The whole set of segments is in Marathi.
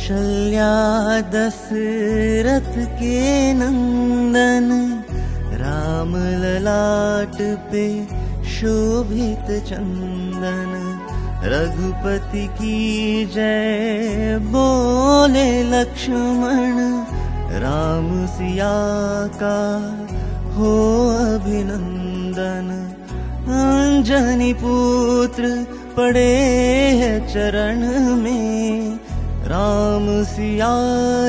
कौशल्या दशरथ के नंदन, राम ललाट पे शोभित चंदन। रघुपति की जय बोले लक्ष्मण, राम सिया का हो अभिनंदन। अंजनी पुत्र पड़े है चरण में, राम सिया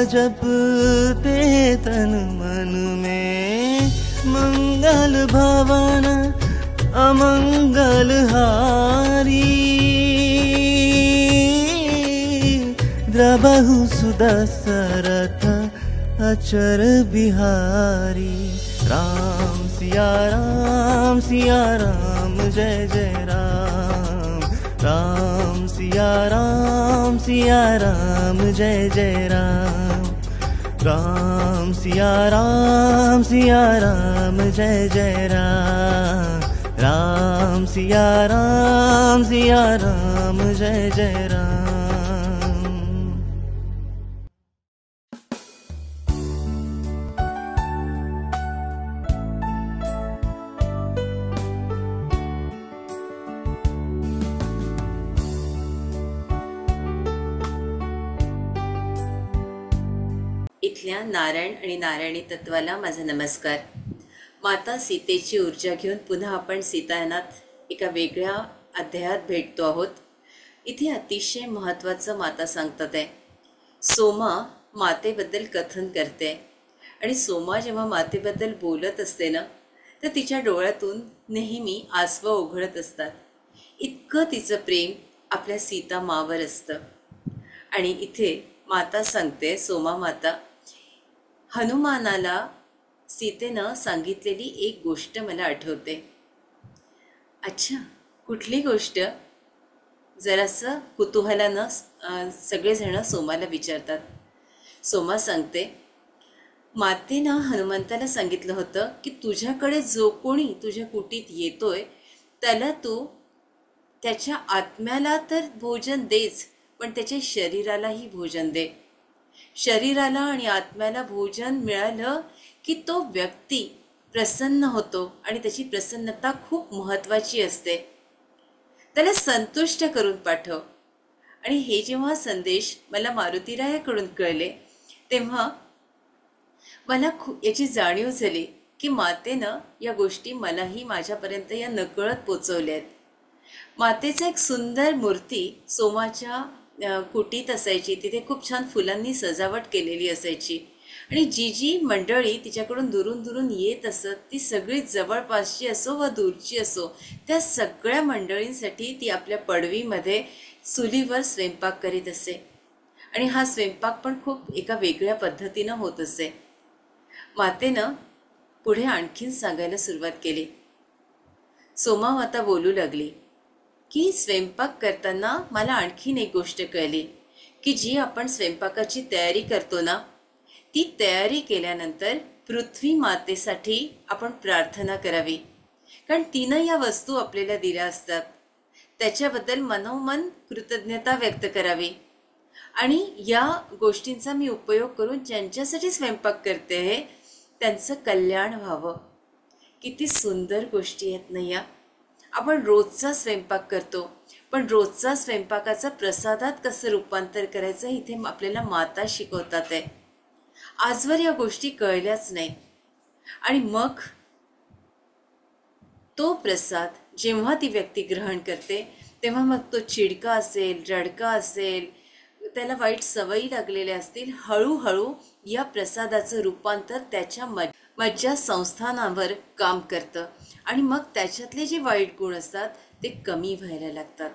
जपते तन मन में। मंगल भवन अमंगल हारी, द्रबहु सुदशरथ अचर बिहारी। राम सिया राम जय जय राम। राम सिया राम जय जय राम। राम सिया राम जय जय राम। राम सिया राम जय जय राम। इथल्या नारायण आणि नारायणी तत्वाला माझा नमस्कार। माता सीतेची ऊर्जा घेऊन पुन्हा आपण सीतायनात एका वेगळ्या अध्यायात भेटतो आहोत। इथे अतिशय महत्त्वाचं माता सांगतात आहे। सोमा मातेबद्दल कथन करते आणि सोमा जेव्हा मातेबद्दल बोलत असते ना, तर तिच्या डोळ्यातून नेहमी आसवं ओघळत असतात। इतकं तिचं प्रेम आपल्या सीता मावर असतं। आणि इथे माता सांगते, सोमा माता, हनुमानाला सीतेनं सांगितलेली एक गोष्ट मला आठवते। अच्छा, कुठली गोष्ट? जरासं कुतूहलानं सगळेजण सोमाला विचारतात। सोमा सांगते, मातेनं हनुमंताला सांगितलं होतं की तुझ्याकडे जो कोणी तुझ्या कुटीत येतोय त्याला तू त्याच्या आत्म्याला तर भोजन देच, पण त्याच्या शरीरालाही भोजन दे। शरीराला आणि आत्म्याला भोजन मिळालं की तो व्यक्ती प्रसन्न होतो आणि त्याची प्रसन्नता खूप महत्त्वाची असते। त्याला संतुष्ट करून पाठव। आणि हे जेव्हा संदेश मला मारुतीरायाकडून कळले तेव्हा मला याची जाणीव झाली की मातेनं या गोष्टी मलाही माझ्यापर्यंत या नकळत पोचवल्या आहेत। मातेचं एक सुंदर मूर्ती सोमाच्या कुटीत असायची। तिथे खूप छान फुलांनी सजावट केलेली असायची आणि जी जी मंडळी तिच्याकडून दुरून दुरून येत असत, ती सगळी जवळपासची असो व दूरची असो, त्या सगळ्या मंडळींसाठी ती आपल्या पडवीमध्ये चुलीवर स्वयंपाक करीत असे। आणि हा स्वयंपाक पण खूप एका वेगळ्या पद्धतीनं होत असे। मातेनं पुढे आणखीन सांगायला सुरुवात केली। सोमा माता बोलू लागली की स्वयंपाक करताना मला आणखीन एक गोष्ट कळली की जी आपण स्वयंपाकाची तयारी करतो ना, ती तयारी केल्यानंतर पृथ्वी मातेसाठी आपण प्रार्थना करावी, कारण तिनं या वस्तू आपल्याला दिल्या असतात। त्याच्याबद्दल मनोमन कृतज्ञता व्यक्त करावी आणि या गोष्टींचा मी उपयोग करून ज्यांच्यासाठी स्वयंपाक करते आहे त्यांचं कल्याण व्हावं। किती सुंदर गोष्टी आहेत ना या। आपण रोजचा स्वयंपाक करतो, पण रोजचा स्वयंपाकाचा प्रसादात कसं रूपांतर करायचं इथे आपल्याला माता शिकवतात आहे। आजवर या गोष्टी कळल्याच नाही। आणि मग तो प्रसाद जेव्हा ती व्यक्ती ग्रहण करते तेव्हा मग तो चिडका असेल, रडका असेल, त्याला वाईट सवयी लागलेल्या असतील, हळूहळू या प्रसादाचं रूपांतर त्याच्या मज्जा संस्थानावर काम करतं आणि मग त्याच्यातले जे वाईट गुण असतात ते कमी व्हायला लागतात।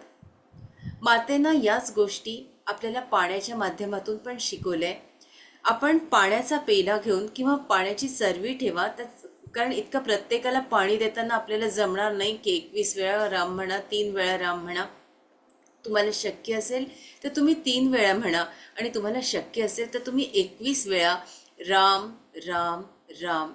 मातेनं याच गोष्टी आपल्याला पाण्याच्या माध्यमातून पण शिकवल्या। आपण पाण्याचा पेला घेऊन किंवा पाण्याची चरवी ठेवा, कारण इतकं प्रत्येकाला पाणी देताना आपल्याला जमणार नाही की 21 वेळा राम म्हणा, 3 वेळा राम म्हणा। तुम्हाला शक्य असेल तर तुम्ही 3 वेळा म्हणा आणि तुम्हाला शक्य असेल तर तुम्ही 21 वेळा राम राम राम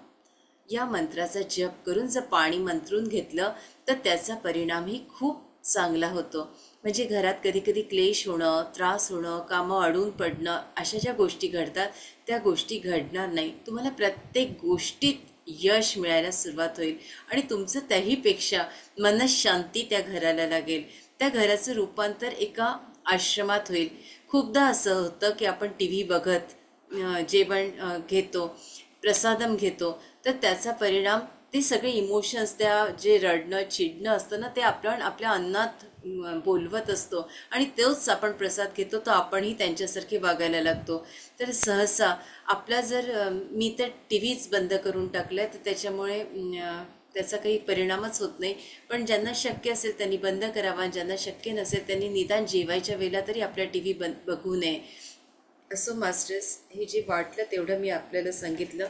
या मंत्राचा जप करून जर पाणी मंत्रून घेतलं तर त्याचा परिणामही खूप चांगला होतो। म्हणजे घरात कधी कधी क्लेश होणं, त्रास होणं, कामं अडून पडणं, अशा ज्या गोष्टी घडतात त्या गोष्टी घडणार नाही. तुम्हाला प्रत्येक गोष्टीत यश मिळायला सुरुवात होईल आणि तुमचं त्याहीपेक्षा मनशांती त्या घराला लागेल. त्या घराचं रूपांतर एका आश्रमात होईल. खूपदा असं होतं की आपण टी व्ही बघत जेवण घेतो, प्रसादम घेतो, तर त्याचा परिणाम ते सगळे इमोशन्स, त्या जे रडणं चिडणं असतं ना, ते आपण आपल्या अन्नात बोलवत असतो आणि तोच आपण प्रसाद घेतो, तर आपणही त्यांच्यासारखे वागायला लागतो. तर सहसा आपला जर मी तर टी व्हीच बंद करून टाकलं आहे, तर त्याच्यामुळे त्याचा काही परिणामच होत नाही. पण ज्यांना शक्य असेल त्यांनी बंद करावा, ज्यांना शक्य नसेल त्यांनी निदान जेवायच्या वेळेला तरी आपल्या टी व्ही बघू नये. असो मास्टर्स, हे जे वाटलं तेवढं मी आपल्याला सांगितलं.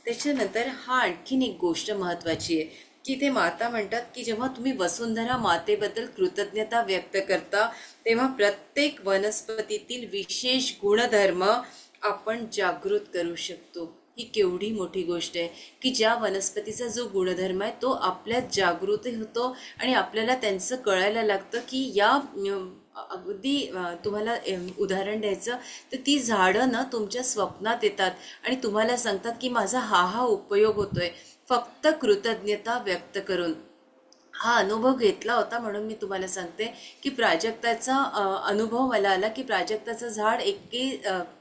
त्याच्यानंतर हा आणखीन एक गोष्ट महत्त्वाची आहे की ते माता म्हणतात की जेव्हा तुम्ही वसुंधरा मातेबद्दल कृतज्ञता व्यक्त करता, तेव्हा प्रत्येक वनस्पतीतील विशेष गुणधर्म आपण जागृत करू शकतो. ही केवढी मोठी गोष्ट आहे की ज्या वनस्पतीचा जो गुणधर्म आहे तो आपल्यात जागृत होतो आणि आपल्याला त्यांचं कळायला लागतं की या अगदी तुम्हाला उदाहरण द्यायचं तर ती झाडं ना तुमच्या स्वप्नात येतात आणि तुम्हाला सांगतात की माझा हा उपयोग होतोय, फक्त कृतज्ञता व्यक्त करून. हा अनुभव घेतला होता म्हणून मी तुम्हाला सांगते की प्राजक्ताचा अनुभव मला आला की प्राजक्ताचं झाड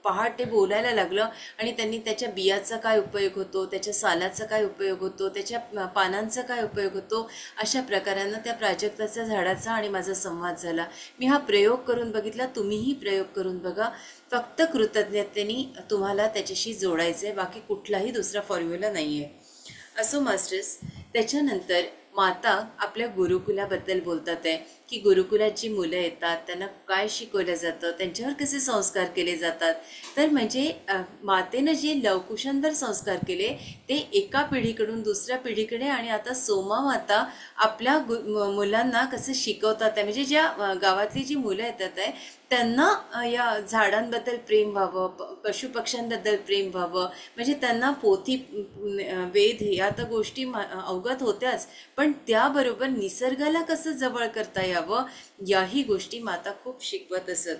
पहाटे बोलायला लागलं आणि त्यांनी त्याच्या बियाचा काय उपयोग होतो, त्याच्या सालाचा काय उपयोग होतो, त्याच्या पानांचा काय उपयोग होतो, अशा प्रकारानं त्या प्राजक्ताच्या झाडाचा आणि माझा संवाद झाला. मी हा प्रयोग करून बघितला, तुम्हीही प्रयोग करून बघा. फक्त कृतज्ञतेने तुम्हाला त्याच्याशी जोडायचं आहे, बाकी कुठलाही दुसरा फॉर्म्युला नाही आहे. असो मास्टर्स, त्याच्यानंतर माता आपल्या गुरुकुलाबद्दल बोलतात आहे की गुरुकुलात जी मुलं येतात त्यांना काय शिकवलं जातं, त्यांच्यावर कसे संस्कार केले जातात. तर म्हणजे मातेनं जे लवकुशांतर संस्कार केले ते एका पिढीकडून दुसऱ्या पिढीकडे, आणि आता सोमा माता आपल्या मुलांना कसं शिकवतात आहे. म्हणजे ज्या गावातली जी मुलं येतात आहे त्यांना या झाडांबद्दल प्रेम व्हावं, पशुपक्ष्यांबद्दल प्रेम व्हावं, म्हणजे त्यांना पोथी वेद या तर गोष्टी अवगत होत्याच, पण त्याबरोबर निसर्गाला कसं जवळ करता यावं याही गोष्टी माता खूप शिकवत असत.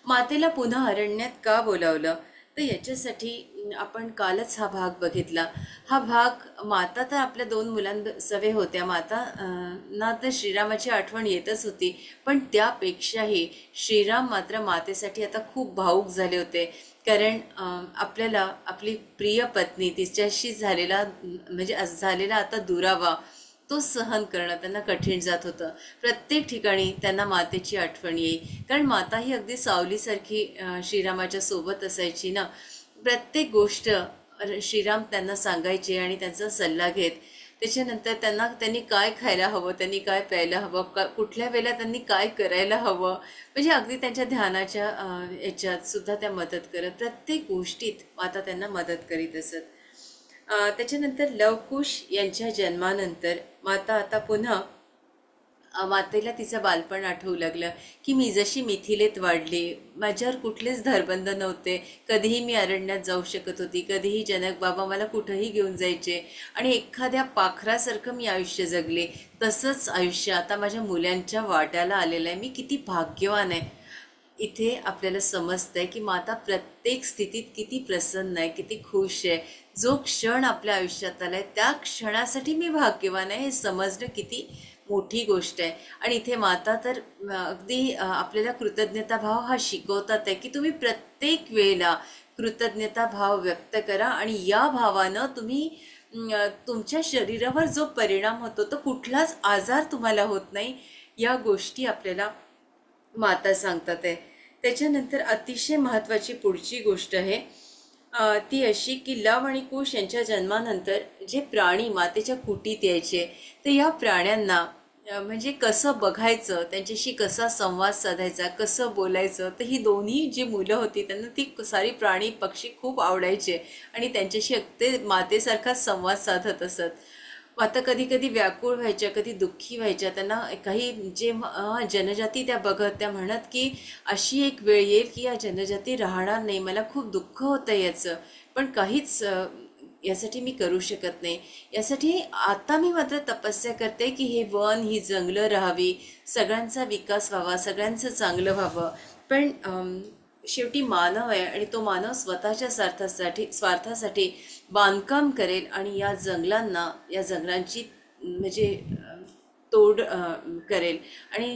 मातेला पुन्हा अरण्यात का बोलावलं, तर याच्यासाठी आपण कालच हा भाग बघितला. हा भाग माता तर आपल्या 2 मुलांसवे होत्या. माता ना तर श्रीरामाची आठवण येतच होती, पण त्यापेक्षाही श्रीराम मात्र मातेसाठी आता खूप भावूक झाले होते. कारण आपल्याला आपली प्रिय पत्नी तिच्याशी झालेला आता दुरावा तो सहन करणं त्यांना कठीण जात होतं. प्रत्येक ठिकाणी त्यांना मातेची आठवण येई, कारण माता ही अगदी सावलीसारखी श्रीरामाच्या सोबत असायची ना. प्रत्येक गोष्ट श्रीराम त्यांना सांगायचे आणि त्यांचा सल्ला घेत. त्याच्यानंतर त्यांनी काय खायला हवं, त्यांनी काय प्यायला हवं, कुठल्या वेळेला त्यांनी काय करायला हवं, म्हणजे अगदी त्यांच्या ध्यानाच्या याच्यात सुद्धा त्या मदत करत. प्रत्येक गोष्टीत माता त्यांना मदत करीत असत. त्याच्यानंतर लवकुश यांच्या जन्मानंतर माता आता पुन्हा मातेला तिचं बालपण आठवू लागलं की मी जशी मिथिलेत वाढली, माझ्यावर कुठलेच धरबंध नव्हते, कधीही मी अरण्यात जाऊ शकत होती, कधीही जनक बाबा मला कुठंही घेऊन जायचे आणि एखाद्या पाखरासारखं मी आयुष्य जगले. तसंच आयुष्य आता माझ्या मुलांच्या वाट्याला आलेलं आहे. मी किती भाग्यवान आहे. इथे आपल्याला समजतंय की माता प्रत्येक स्थितीत किती प्रसन्न आहे, किती खुश आहे. जो क्षण आपल्या आयुष्यात आलाय त्या क्षणासाठी मी भाग्यवान आहे हे समजणं किती मोठी गोष्ट आहे. आणि इथे माता तर अगदी आपल्याला कृतज्ञता भाव हा शिकवतात आहे की तुम्ही प्रत्येक वेळेला कृतज्ञता भाव व्यक्त करा आणि या भावानं तुम्ही तुमच्या शरीरावर जो परिणाम होतो तो कुठलाच आजार तुम्हाला होत नाही. या गोष्टी आपल्याला माता सांगतात आहे. त्याच्यानंतर अतिशय महत्त्वाची पुढची गोष्ट आहे ती अशी की लव आणि कुश यांच्या जन्मानंतर जे प्राणी मातेच्या कुटीत यायचे तर या प्राण्यांना म्हणजे कसं बघायचं, त्यांच्याशी कसा संवाद साधायचा, कसं बोलायचं, तर ही दोन्ही जी मुलं होती त्यांना ती सारी प्राणी पक्षी खूप आवडायचे आणि त्यांच्याशी अगदी मातेसारखाच संवाद साधत असत. आता कधी कधी व्याकुळ व्हायच्या, कधी दुःखी व्हायच्या. त्यांना काही जे जनजाती त्या बघत त्या म्हणत की अशी एक वेळ येईल की या जनजाती राहणार नाही, मला खूप दुःख होतं याचं. पण काहीच यासाठी मी करू शकत नाही. यासाठी आता मी मात्र तपस्या करते की हे वन, ही जंगलं राहावी, सगळ्यांचा विकास व्हावा, सगळ्यांचं चांगलं व्हावं. पण शेवटी मानव आहे आणि तो मानव स्वतःच्या स्वार्थासाठी बांधकाम करेल आणि या जंगलांची म्हणजे तोड करेल आणि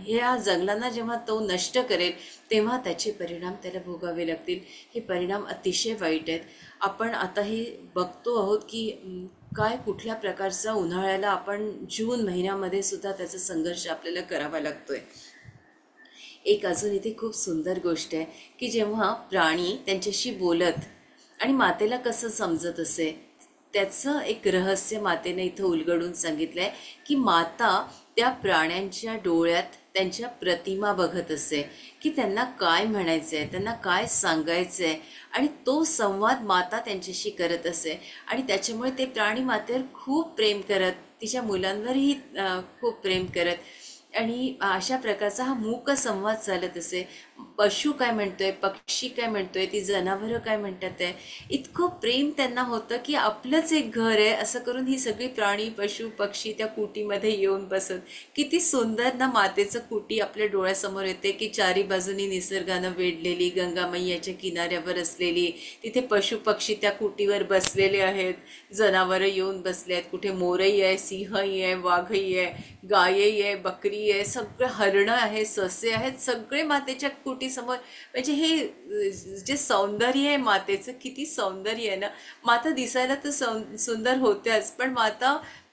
ह्या जंगलांना जेव्हा तो नष्ट करेल तेव्हा त्याचे परिणाम त्याला भोगावे लागतील. हे परिणाम अतिशय वाईट आहेत. आपण आताही बघतो आहोत की काय कुठल्या प्रकारचा उन्हाळ्याला आपण जून महिन्यामध्ये सुद्धा त्याचा संघर्ष आपल्याला करावा लागतोय. एक अजून इथे खूप सुंदर गोष्ट आहे की जेव्हा प्राणी त्यांच्याशी बोलत आणि मातेला कसं समजत असे त्याचं एक रहस्य मातेने इथं उलगडून सांगितलं आहे की माता त्या प्राण्यांच्या डोळ्यात त्यांच्या प्रतिमा बघत असे की त्यांना काय म्हणायचं आहे, त्यांना काय सांगायचं आहे आणि तो संवाद माता त्यांच्याशी करत असे आणि त्याच्यामुळे ते प्राणी मातेवर खूप प्रेम करत, तिच्या मुलांवरही खूप प्रेम करत आणि अशा प्रकारचा हा मूक संवाद चालत असे. पशु काय म्हणतोय, पक्षी काय म्हणतोय, ती जनावरं काय म्हणतात आहे, इतकं प्रेम त्यांना होतं की आपलंच एक घर आहे असं करून ही सगळी प्राणी, पशु, पक्षी त्या कुटीमध्ये येऊन बसत. किती सुंदर ना मातेचं कुटी आपल्या डोळ्यासमोर येते की चारी बाजूनी निसर्गानं वेढलेली, गंगा मैयाच्या किनाऱ्यावर असलेली, तिथे पशु पक्षी त्या कुटीवर बसलेले आहेत, जनावरं येऊन बसले आहेत, कुठे मोरही आहे, सिंहही आहे, वाघही आहे, गायही आहे, बकरी आहे, सगळं हरणं आहे, ससे आहेत, सगळे मातेच्या कुटीसमोर. म्हणजे हे जे सौंदर्य आहे मातेचं, किती सौंदर्य आहे ना. माता दिसायला तर सुंदर होत्याच, पण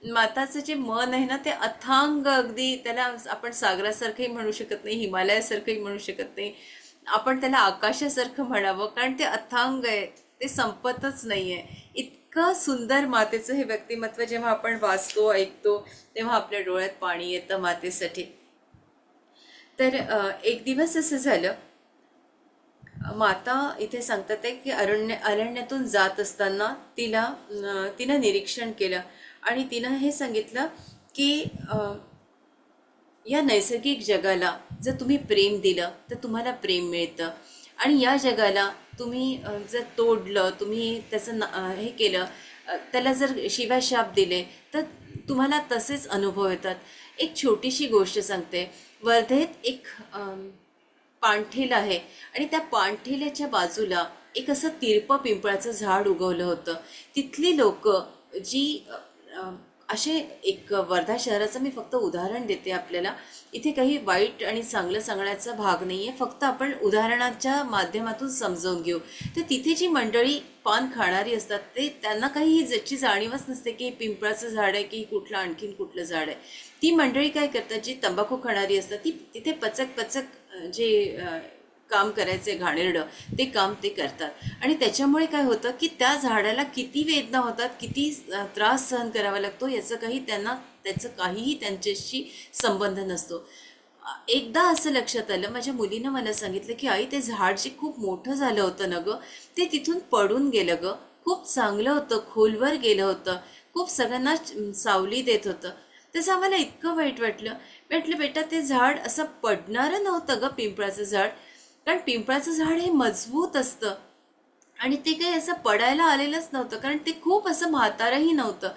माताचं जे मन आहे ना ते अथांग, अगदी त्याला आपण सागरासारखंही म्हणू शकत नाही, हिमालयासारखंही म्हणू शकत नाही, आपण त्याला आकाशासारखं म्हणावं कारण ते अथांग आहे, ते संपतच नाही आहे. इतकं सुंदर मातेचं हे व्यक्तिमत्व जेव्हा आपण वाचतो, ऐकतो तेव्हा आपल्या डोळ्यात पाणी येतं मातेसाठी. तर एक दिवस असं झालं, माता इथे सांगतात आहे की अरण्यातून जात असताना तिनं निरीक्षण केलं आणि तिनं हे सांगितलं की या नैसर्गिक जगाला जर तुम्ही प्रेम दिलं तर तुम्हाला प्रेम मिळतं आणि या जगाला तुम्ही जर तोडलं, तुम्ही त्याचं हे केलं, त्याला जर शिव्याशाप दिले तर तुम्हाला तसेच अनुभव येतात. एक छोटीशी गोष्ट सांगते. वर्धेत एक पाणठेल आहे आणि त्या पाणठेल्याच्या बाजूला एक असं तिरपं पिंपळाचं झाड उगवलं होतं. तिथली लोक जी असे एक वर्धा शहराचं मी फक्त उदाहरण देते आपल्याला, इथे काही वाईट आणि चांगलं सांगण्याचा भाग नाही आहे, फक्त आपण उदाहरणाच्या माध्यमातून समजावून घेऊ. तर तिथे जी मंडळी पान खाणारी असतात ते त्यांना काही ही ज्याची जाणीवच नसते की पिंपळाचं झाड आहे की कुठलं आणखीन कुठलं झाड आहे. ती मंडळी काय करतात, जी तंबाखू खाणारी असतात ती तिथे पचक जे काम करायचे घाणेरडं ते काम ते करतात आणि त्याच्यामुळे काय होतं की त्या झाडाला किती वेदना होतात, किती त्रास सहन करावा लागतो त्याचं काहीही त्यांच्याशी संबंध नसतो. एकदा असं लक्षात आलं, माझ्या मुलीनं मला सांगितलं की आई ते झाड जे खूप मोठं झालं होतं ना गं, ते तिथून पडून गेलं गं, खूप चांगलं होतं, खोलवर गेलं होतं, खूप सगळ्यांना सावली देत होतं. तसं आम्हाला इतकं वाईट वाटलं. बेटा ते झाड असं पडणारं नव्हतं गं, पिंपळाचं झाड, कारण पिंपळाचं झाड हे मजबूत असतं आणि ते काही असं पडायला आलेलंच नव्हतं, कारण ते खूप असं म्हातारंही नव्हतं.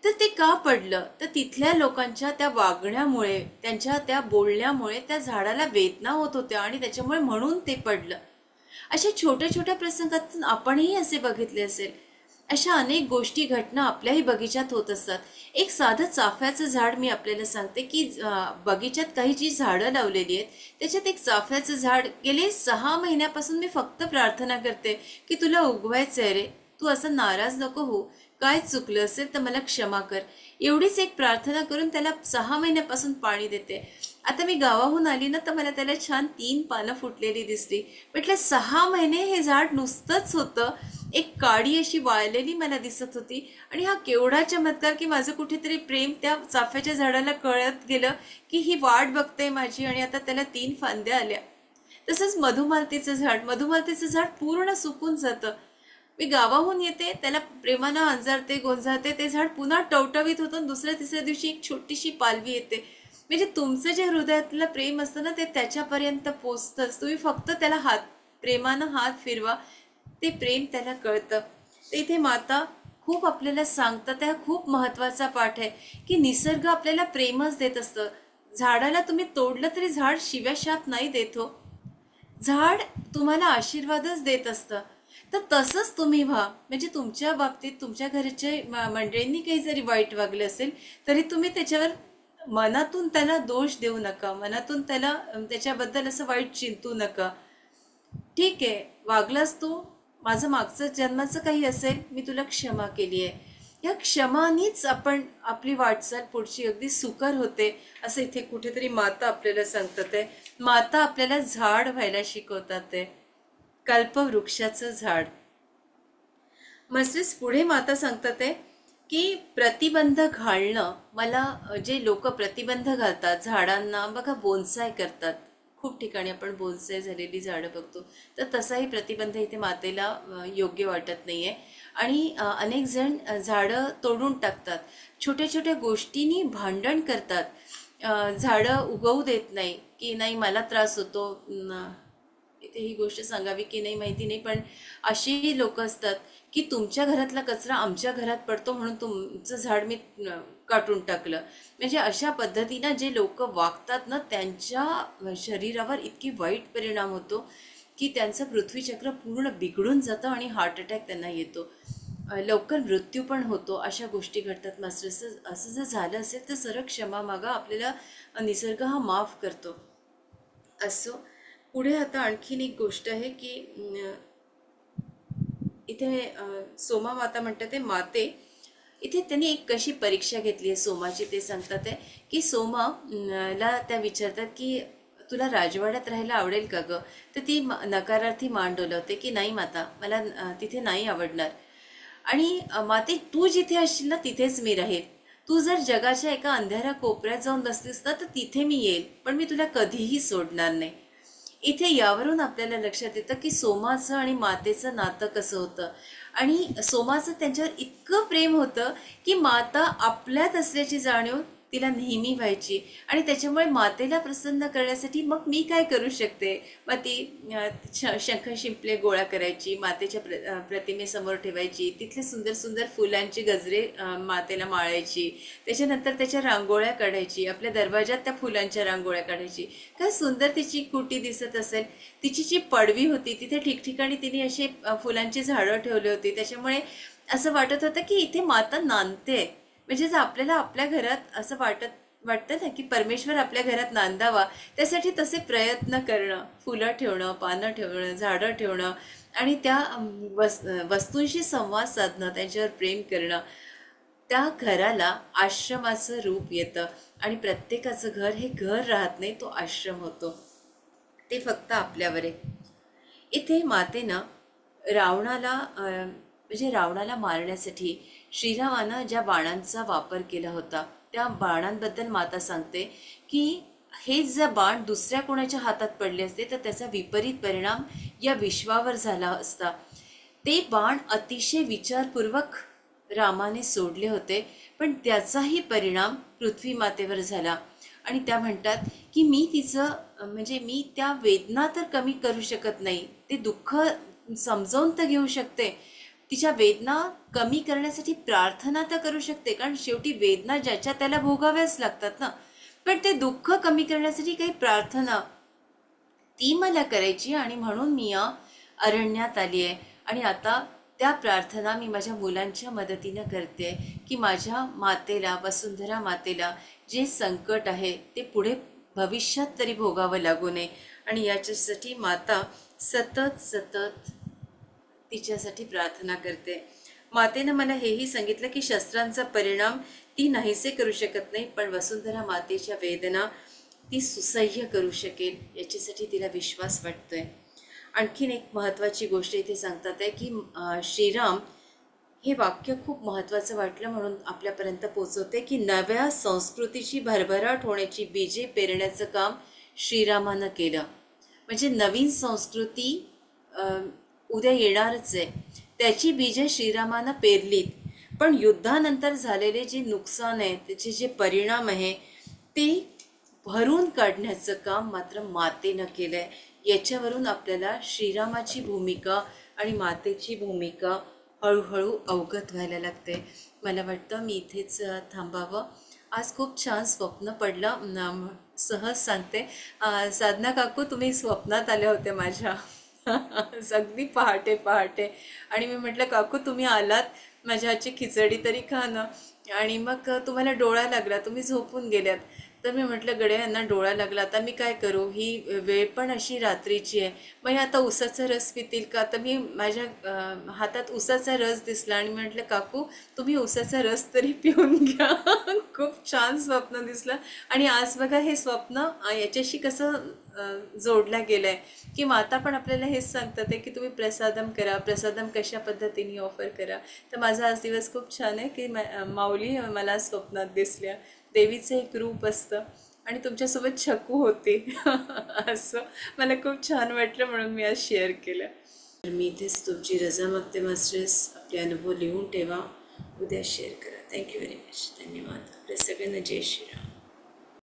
तर ते का पडलं, तर तिथल्या लोकांच्या त्या वागण्यामुळे, त्यांच्या त्या बोलण्यामुळे त्या झाडाला वेदना होत होत्या आणि त्याच्यामुळे म्हणून ते पडलं. अशा छोट्या छोट्या प्रसंगातून आपणही असे बघितले असेल. अशा अनेक गोष्टी, घटना आपल्याही बगीचात होत असतात. एक साधं चाफ्याचं झाड मी आपल्याला सांगते की बगीचात काही जी झाडं लावलेली आहेत त्याच्यात एक चाफ्याचं झाड गेले 6 महिन्यापासून मी फक्त प्रार्थना करते की तुला उगवायचं आहे रे, तू असं नाराज नको हो, काय चुकलं असेल तर मला क्षमा कर. एवढीच एक प्रार्थना करून त्याला 6 महिन्यापासून पाणी देते. आता मी गावाहून आली ना तर मला त्याला छान 3 पानं फुटलेली दिसली. म्हटलं 6 महिने हे झाड नुसतंच होतं, एक काडी अशी वाळलेली मला दिसत होती आणि हा केवढा चमत्कार की माझं कुठेतरी प्रेम त्या चाफ्याच्या झाडाला कळत गेलं की ही वाट बघते माझी आणि आता त्याला 3 फांद्या आल्या. तसंच मधुमालतीचं झाड पूर्ण सुकून जातं. मी गावाहून येते, त्याला प्रेमानं अंजारते, गोंजारते, ते झाड पुन्हा टवटवीत होतं. दुसऱ्या तिसऱ्या दिवशी एक छोटीशी पालवी येते. म्हणजे तुमचं जे हृदयातलं प्रेम असतं ना ते त्याच्यापर्यंत पोचतंच. तुम्ही फक्त त्याला प्रेमानं हात फिरवा, ते प्रेम त्याला कळतं. तर इथे माता खूप आपल्याला सांगतात. हा खूप महत्त्वाचा पाठ आहे की निसर्ग आपल्याला प्रेमच देत असतं. झाडाला तुम्ही तोडलं तरी झाड शिव्याशाप नाही देत हो. झाड तुम्हाला आशीर्वादच देत असतं. तर तसंच तुम्ही व्हा. म्हणजे तुमच्या बाबतीत तुमच्या घरचे मंडळींनी काही जरी वाईट वागले असेल तरी तुम्ही त्याच्यावर मनातून त्याला दोष देऊ नका, मनातून त्याला त्याच्याबद्दल असं वाईट चिंतू नका. ठीक आहे, वागलास तू, माझं मागचं जन्माचं काही असेल, मी तुला क्षमा केली आहे. या क्षमानीच आपण आपली वाटचाल पुढची अगदी सुकर होते, असं इथे कुठेतरी माता आपल्याला सांगतात आहे. माता आपल्याला झाड व्हायला शिकवतात आहे, कल्पवृक्षाचं झाड. मस्तीस पुढे माता सांगतात आहे की प्रतिबंध घालणं मला, जे लोक प्रतिबंध घालतात झाडांना, बघा बोन्साय करतात, खूप ठिकाणी आपण बोन्साय झालेली झाडं बघतो, तर तसाही प्रतिबंध इथे मातेला योग्य वाटत नाही आहे. आणि अनेक जण झाडं तोडून टाकतात, छोट्या छोट्या गोष्टींनी भांडण करतात, झाडं उगवू देत नाही, की नाही मला त्रास होतो. इथे ही गोष्ट सांगावी की नाही माहिती नाही, पण अशी लोक असतात की तुमच्या घरातला कचरा आमच्या घरात पडतो म्हणून तुमचं झाड मी काटून टाकलं. म्हणजे अशा पद्धतीनं जे लोक वागतात ना, त्यांच्या शरीरावर इतकी वाईट परिणाम होतो की त्यांचं पृथ्वीचक्र पूर्ण बिघडून जातं आणि हार्ट अटॅक त्यांना येतो, लवकर मृत्यू पण होतो. अशा गोष्टी घडतात. मास्टर असं जर झालं असेल तर सरळ क्षमा मागा, आपल्याला निसर्ग हा माफ करतो. असो, पुढे आता आणखीन एक गोष्ट आहे की इथे सोमा माता म्हणतात ते माते, इथे त्यांनी एक कशी परीक्षा घेतली आहे सोमाची ते सांगतात आहे की सोमा ला त्या विचारतात की तुला राजवाड्यात राहायला आवडेल का गं? तर ती नकारार्थी मान डोलवते की नाही माता, मला तिथे नाही आवडणार. आणि माते, तू जिथे असशील ना तिथेच मी राहील. तू जर जगाच्या एका अंधाऱ्या कोपऱ्यात जाऊन बसलीस ना तर तिथे मी येईल, पण मी तुला कधीही सोडणार नाही. इथे यावरून आपल्याला लक्षात येतं की सोमाचं आणि मातेचं नातं कसं होतं. आणि सोमाचं त्यांच्यावर इतकं प्रेम होतं की माता आपल्यात असल्याची जाणीव तिला नेहमी व्हायची. आणि त्याच्यामुळे मातेला प्रसन्न करण्यासाठी मग मी काय करू शकते, मग ती शंख शिंपले गोळा करायची, मातेच्या प्रतिमेसमोर ठेवायची, तिथले सुंदर सुंदर फुलांची गजरे मातेला माळायची, त्याच्यानंतर त्याच्या रांगोळ्या काढायची, आपल्या दरवाजात त्या फुलांच्या रांगोळ्या काढायची. काय सुंदर तिची कुटी दिसत असेल. तिची जी पडवी होती तिथे ठिकठिकाणी तिने असे फुलांची झाडं ठेवली होती, त्याच्यामुळे असं वाटत होतं की इथे माता नांदते. म्हणजे जर आपल्याला आपल्या घरात असं वाटतं ना की परमेश्वर आपल्या घरात नांदावा, त्यासाठी तसे प्रयत्न करणं, फुलं ठेवणं, पानं ठेवणं, झाडं ठेवणं आणि त्या वस्तूंशी संवाद साधणं, त्यांच्यावर प्रेम करणं, त्या घराला आश्रमाचं रूप येतं. आणि प्रत्येकाचं घर हे घर राहत नाही, तो आश्रम होतो. ते फक्त आपल्यावर आहे. इथे मातेनं रावणाला मारण्यासाठी श्रीरामानं ज्या बाणांचा वापर केला होता त्या बाणांबद्दल माता सांगते की हे जर बाण दुसऱ्या कोणाच्या हातात पडले असते तर त्याचा विपरीत परिणाम या विश्वावर झाला असता. ते बाण अतिशय विचारपूर्वक रामाने सोडले होते, पण त्याचाही परिणाम पृथ्वी मातेवर झाला. आणि त्या म्हणतात की मी तिचं म्हणजे मी त्या वेदना तर कमी करू शकत नाही, ते दुःख समजावून तर घेऊ शकते, तिच्या वेदना कमी करण्यासाठी प्रार्थना तर करू शकते, कारण शेवटी वेदना ज्याच्या त्याला भोगाव्याच लागतात ना. पण ते दुःख कमी करण्यासाठी काही प्रार्थना ती मला करायची, आणि म्हणून मी या अरण्यात आली आहे. आणि आता त्या प्रार्थना मी माझ्या मुलांच्या मदतीनं करते की माझ्या मातेला, वसुंधरा मातेला जे संकट आहे ते पुढे भविष्यात तरी भोगावं लागू नये. आणि याच्यासाठी माता सतत सतत तिच्यासाठी प्रार्थना करते. मातेनं मला हेही सांगितलं की शस्त्रांचा परिणाम ती नाहीसे करू शकत नाही, पण वसुंधरा मातेच्या वेदना ती सुसह्य करू शकेल, याच्यासाठी तिला विश्वास वाटतोय. आणखीन एक महत्त्वाची गोष्ट इथे सांगतात आहे की श्रीराम, हे वाक्य खूप महत्त्वाचं वाटलं म्हणून आपल्यापर्यंत पोचवते की नव्या संस्कृतीची भरभराट होण्याची बीजे पेरण्याचं काम श्रीरामानं केलं. म्हणजे नवीन संस्कृती उद्या येणारच आहे, त्याची बीजे श्रीरामानं पेरलीत. पण युद्धानंतर झालेले जे नुकसान आहे, त्याचे जे परिणाम आहे, ते भरून काढण्याचं काम मात्र मातेनं केलं आहे. याच्यावरून आपल्याला श्रीरामाची भूमिका आणि मातेची भूमिका हळूहळू अवगत व्हायला लागते. मला वाटतं मी इथेच थांबावं. आज खूप छान स्वप्न पडलं. सहज सांगते, साधना काकू तुम्ही स्वप्नात आल्या होत्या माझ्या. अगदी पहाटे पहाटे. आणि मी म्हटलं काकू तुम्ही आलात, माझ्या हातची खिचडी तरी खा ना. आणि मग तुम्हाला डोळा लागला, तुम्ही झोपून गेल्यात. तर मी म्हटलं गड्या यांना डोळा लागला, आता मी काय करू, ही वेळ पण अशी रात्रीची आहे, मग हे आता उसाचा रस पितील का. तर मी माझ्या हातात उसाचा रस दिसला आणि म्हटलं काकू तुम्ही उसाचा रस तरी पिऊन घ्या. खूप छान स्वप्न दिसलं. आणि आज बघा हे स्वप्न याच्याशी कसं जोडलं गेलं आहे की माता पण आपल्याला हेच सांगतात आहे की तुम्ही प्रसादम करा, प्रसादम कशा पद्धतीने ऑफर करा. तर माझा आज दिवस खूप छान आहे की माऊली मला स्वप्नात दिसल्या. देवीचं एक रूप असतं आणि तुमच्यासोबत छकू होते. असं मला खूप छान वाटलं म्हणून मी आज शेअर केलं. तर मी इथेच तुमची रजा मागते मास्टर्स. आपले अनुभव लिहून ठेवा, उद्या शेअर करा. Thank you very much. धन्यवाद. आपल्या सगळ्यांना जय श्रीराम.